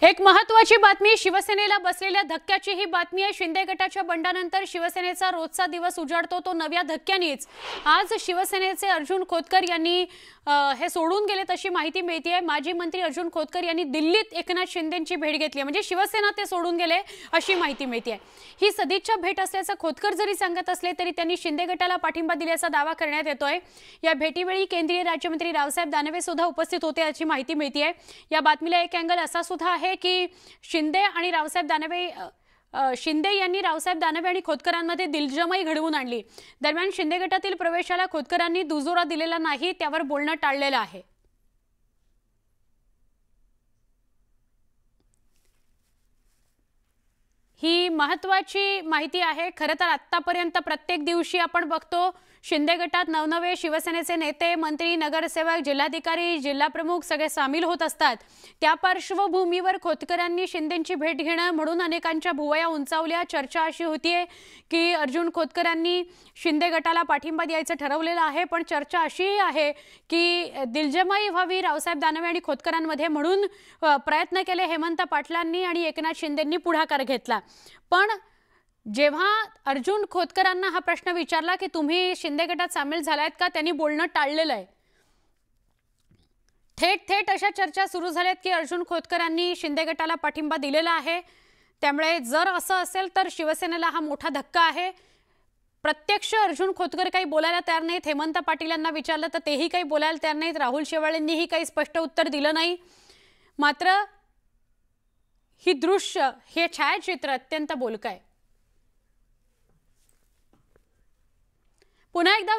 एक महत्त्वाची बातमी, शिवसेनेला बसलेल्या धक्क्याची ही बातमी आहे। शिंदे गटाच्या बंडानंतर शिवसेनेचा रोजचा दिवस उजाडतो तो नव्या धक्क्यानेच। आज शिवसेनेचे अर्जुन खोतकर यांनी हे सोडून गेले तशी माहिती मिळते आहे। माजी मंत्री अर्जुन खोतकर यांनी दिल्लीत एकनाथ शिंदेंची भेट घेतली, म्हणजे शिवसेना ते सोडून गेले अशी माहिती मिळते आहे। ही सदिच्छा भेट असल्याचं खोतकर जरी सांगत असले तरी त्यांनी शिंदे गटाला पाठिंबा दिल्याचा दावा करण्यात येतोय। या भेटीवेळी केंद्रीय राज्यमंत्री रावसाहेब दानवे सुद्धा उपस्थित होते अशी माहिती मिळते आहे। या बातमीला एक अँगल असा सुद्धा आहे की शिंदे आणि रावसाहेब दानवे शिंदे यांनी रावसाहेब दानवे आणि खोतकरांमध्ये दिलजमाई घडवून आणली। दरम्यान शिंदे गटातील प्रवेशाला खोतकरांनी दुजोरा दिलेला नाही, त्यावर बोलणं टाळलेलं आहे। ही महत्त्वाची माहिती आहे। खरं तर आतापर्यंत प्रत्येक दिवशी आपण बघतो शिंदे गटात नवनवे शिवसेनेचे नेते, मंत्री, नगरसेवक, जिल्हाधिकारी, जिल्हा प्रमुख सगळे सामील होत असतात। त्या पार्श्वभूमीवर खोतकरांनी शिंदेंची भेट घेणं म्हणून अनेकांच्या भुवया उंचावल्या। चर्चा अशी होतीये की अर्जुन खोतकरांनी शिंदे गटाला पाठिंबा द्यायचं ठरवलेलं आहे, पण चर्चा अशी आहे की दिलजमाई व्हावी रावसाहेब दानवे आणि खोतकरांमध्ये, म्हणून प्रयत्न केले हेमंत पाटलांनी आणि एकनाथ शिंदेंनी पुढाकार घेतला। पण जेव्हा अर्जुन खोतकरांना हा प्रश्न विचारला की तुम्ही शिंदे गटात सामील झालात का, त्यांनी बोलणं टाळलेलं आहे। थेट अशा चर्चा सुरू झाल्यात की अर्जुन खोतकरांनी शिंदे गटाला पाठिंबा दिलेला आहे। त्यामुळे जर असं असेल तर शिवसेनेला हा मोठा धक्का आहे। प्रत्यक्ष अर्जुन खोतकर काही बोलायला तयार नाहीत। हेमंत पाटील यांना विचारलं तर तेही काही बोलायला तयार नाहीत। राहुल शेवाळेंनीही काही स्पष्ट उत्तर दिलं नाही। मात्र ही दृश्य, हे छायाचित्र अत्यंत बोलकं आहे। पुन्हा एकदा